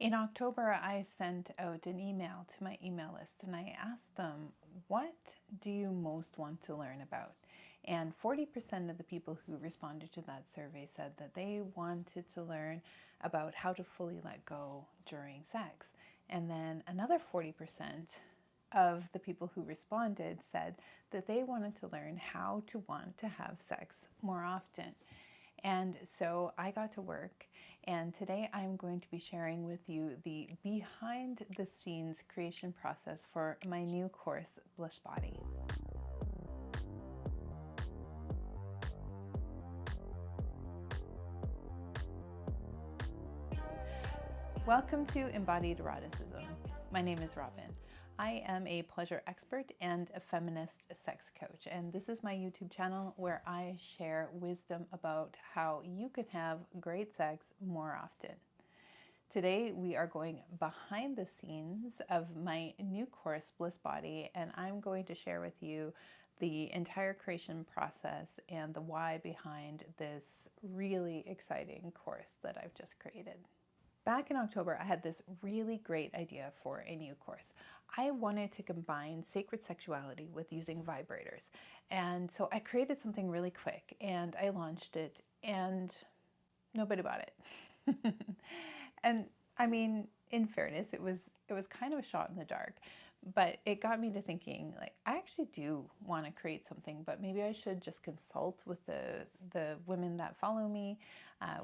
In October, I sent out an email to my email list and I asked them, what do you most want to learn about? And 40% of the people who responded to that survey said that they wanted to learn about how to fully let go during sex. And then another 40% of the people who responded said that they wanted to learn how to want to have sex more often. And so I got to work, and today I'm going to be sharing with you the behind the scenes creation process for my new course, Bliss Body. Welcome to Embodied Eroticism. My name is Robin. I am a pleasure expert and a feminist sex coach, and this is my YouTube channel where I share wisdom about how you can have great sex more often. Today we are going behind the scenes of my new course, Bliss Body, and I'm going to share with you the entire creation process and the why behind this really exciting course that I've just created. Back in October, I had this really great idea for a new course. I wanted to combine sacred sexuality with using vibrators. And so I created something really quick and I launched it and nobody bought it. And I mean, in fairness, it was kind of a shot in the dark, but it got me to thinking, like, I actually do want to create something, but maybe I should just consult with the women that follow me,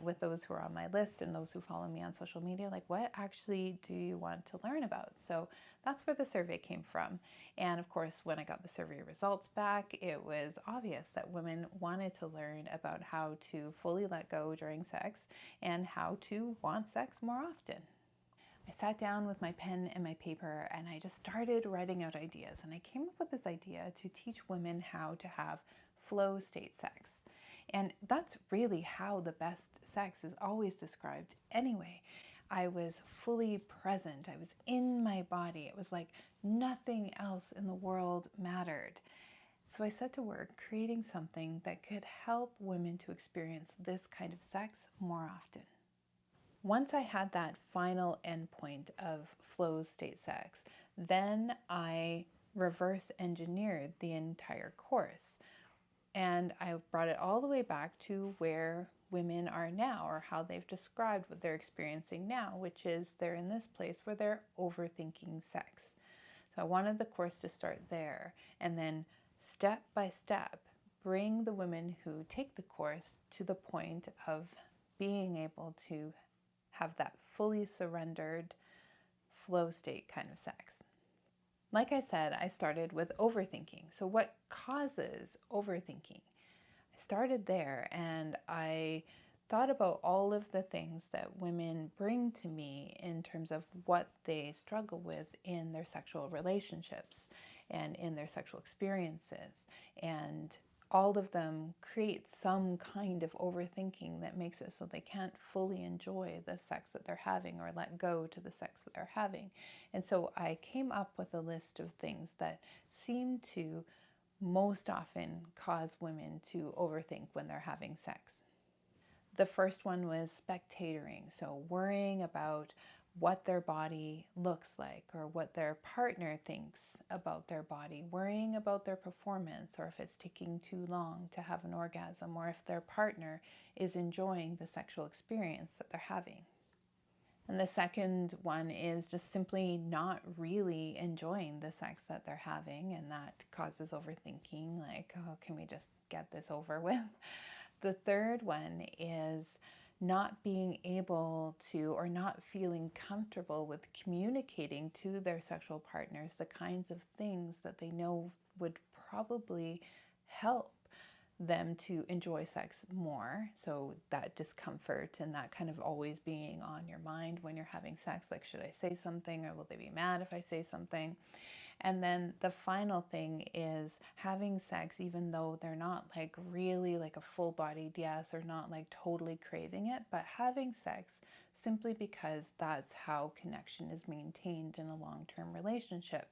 with those who are on my list and those who follow me on social media. Like, what actually do you want to learn about? So that's where the survey came from. And of course, when I got the survey results back, it was obvious that women wanted to learn about how to fully let go during sex and how to want sex more often. I sat down with my pen and my paper and I just started writing out ideas. And I came up with this idea to teach women how to have flow state sex. And that's really how the best sex is always described anyway. I was fully present. I was in my body. It was like nothing else in the world mattered. So I set to work creating something that could help women to experience this kind of sex more often. Once I had that final endpoint of flow state sex, then I reverse engineered the entire course. And I brought it all the way back to where women are now, or how they've described what they're experiencing now, which is they're in this place where they're overthinking sex. So I wanted the course to start there, and then step by step, bring the women who take the course to the point of being able to have that fully surrendered flow state kind of sex. Like I said, I started with overthinking. So what causes overthinking? I started there and I thought about all of the things that women bring to me in terms of what they struggle with in their sexual relationships and in their sexual experiences. And all of them create some kind of overthinking that makes it so they can't fully enjoy the sex that they're having or let go to the sex that they're having. And so I came up with a list of things that seem to most often cause women to overthink when they're having sex. The first one was spectatoring, so worrying about what their body looks like or what their partner thinks about their body, worrying about their performance or if it's taking too long to have an orgasm or if their partner is enjoying the sexual experience that they're having. And the second one is just simply not really enjoying the sex that they're having, and that causes overthinking, like, oh, can we just get this over with? The third one is not being able to or not feeling comfortable with communicating to their sexual partners the kinds of things that they know would probably help them to enjoy sex more. So that discomfort and that kind of always being on your mind when you're having sex, like, should I say something or will they be mad if I say something? And then the final thing is having sex even though they're not like really like a full-bodied yes or not like totally craving it, but having sex simply because that's how connection is maintained in a long-term relationship.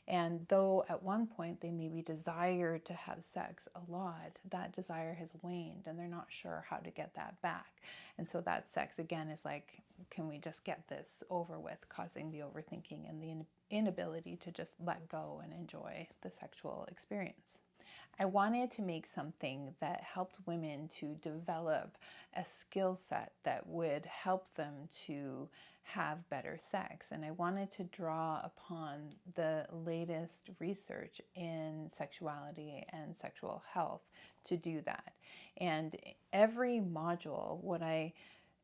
And though at one point they maybe desire to have sex a lot, that desire has waned and they're not sure how to get that back. And so that sex again is like, can we just get this over with, causing the overthinking and the inability to just let go and enjoy the sexual experience. I wanted to make something that helped women to develop a skill set that would help them to have better sex. And I wanted to draw upon the latest research in sexuality and sexual health to do that. And every module, what I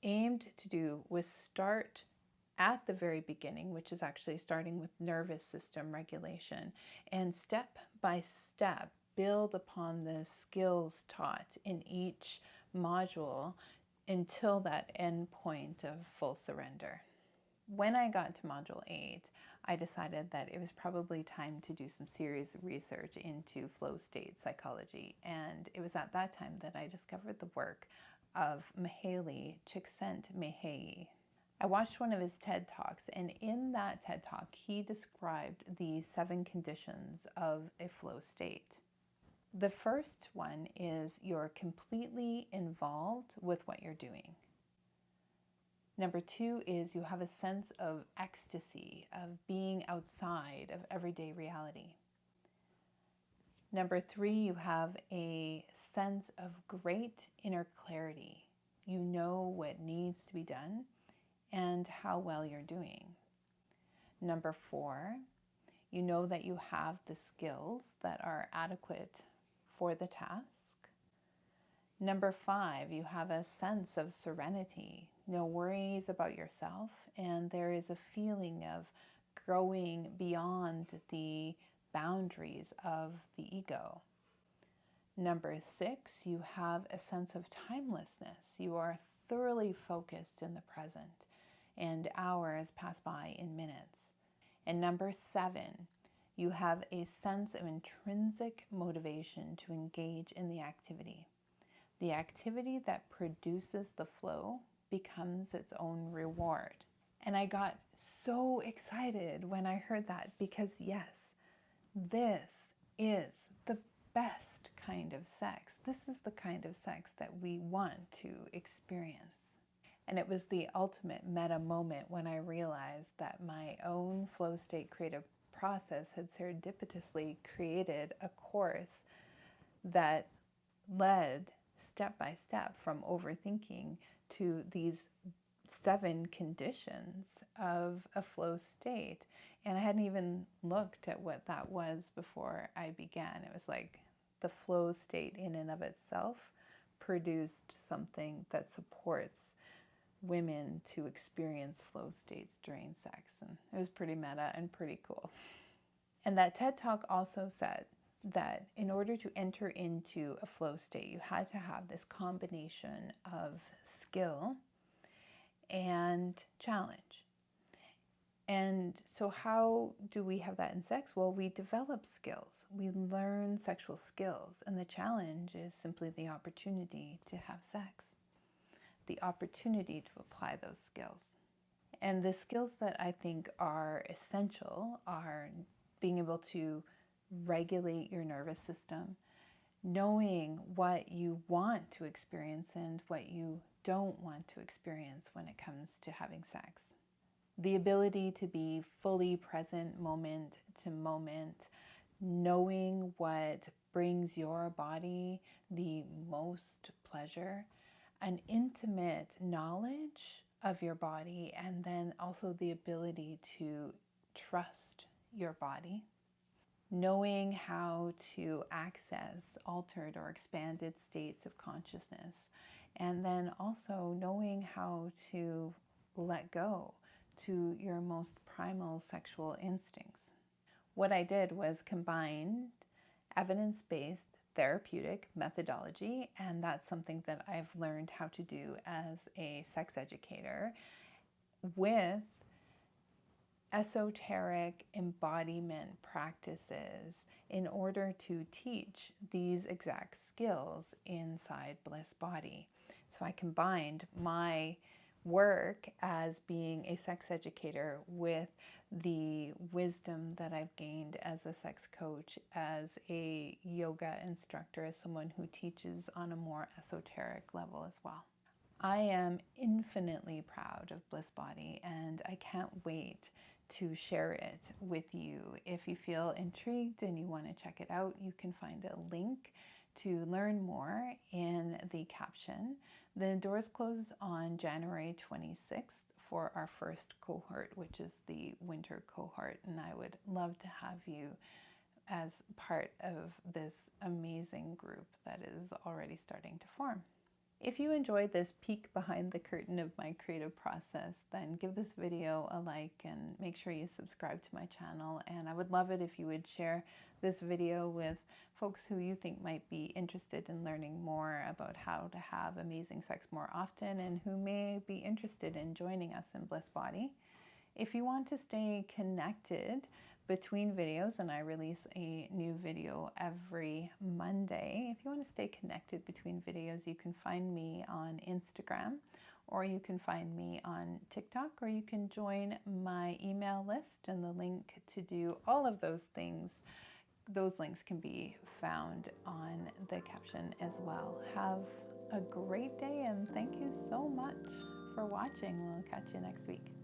aimed to do was start at the very beginning, which is actually starting with nervous system regulation, and step by step build upon the skills taught in each module until that end point of full surrender. When I got to module 8, I decided that it was probably time to do some serious research into flow state psychology. And it was at that time that I discovered the work of Mihaly Csikszentmihalyi. I watched one of his TED Talks, and in that TED Talk, he described the 7 conditions of a flow state. The first one is you're completely involved with what you're doing. Number 2 is you have a sense of ecstasy, of being outside of everyday reality. Number 3, you have a sense of great inner clarity. You know what needs to be done and how well you're doing. Number 4, you know that you have the skills that are adequate for the task. Number 5, you have a sense of serenity, no worries about yourself, and there is a feeling of growing beyond the boundaries of the ego. Number 6, you have a sense of timelessness. You are thoroughly focused in the present, and hours pass by in minutes. And number 7, you have a sense of intrinsic motivation to engage in the activity. The activity that produces the flow becomes its own reward. And I got so excited when I heard that because yes, this is the best kind of sex. This is the kind of sex that we want to experience. And it was the ultimate meta moment when I realized that my own flow state creative process had serendipitously created a course that led step by step from overthinking to these 7 conditions of a flow state. And I hadn't even looked at what that was before I began. It was like the flow state in and of itself produced something that supports women to experience flow states during sex. And it was pretty meta and pretty cool. And that TED Talk also said that in order to enter into a flow state, you had to have this combination of skill and challenge. And so how do we have that in sex? Well, we develop skills. We learn sexual skills. And the challenge is simply the opportunity to have sex, the opportunity to apply those skills. And the skills that I think are essential are being able to regulate your nervous system, knowing what you want to experience and what you don't want to experience when it comes to having sex. The ability to be fully present moment to moment, knowing what brings your body the most pleasure, an intimate knowledge of your body, and then also the ability to trust your body, knowing how to access altered or expanded states of consciousness, and then also knowing how to let go to your most primal sexual instincts. What I did was combine evidence-based therapeutic methodology, and that's something that I've learned how to do as a sex educator, with esoteric embodiment practices in order to teach these exact skills inside Bliss Body. So I combined my work as being a sex educator with the wisdom that I've gained as a sex coach, as a yoga instructor, as someone who teaches on a more esoteric level as well. I am infinitely proud of Bliss Body, and I can't wait to share it with you. If you feel intrigued and you want to check it out, you can find a link to learn more in the caption. The doors close on January 26th for our first cohort, which is the winter cohort, and I would love to have you as part of this amazing group that is already starting to form. If you enjoyed this peek behind the curtain of my creative process, then give this video a like and make sure you subscribe to my channel. And I would love it if you would share this video with folks who you think might be interested in learning more about how to have amazing sex more often and who may be interested in joining us in Bliss Body. If you want to stay connected between videos, and I release a new video every Monday, if you want to stay connected between videos, you can find me on Instagram, or you can find me on TikTok, or you can join my email list, and the link to do all of those things, those links can be found on the caption as well. Have a great day, and thank you so much for watching. We'll catch you next week.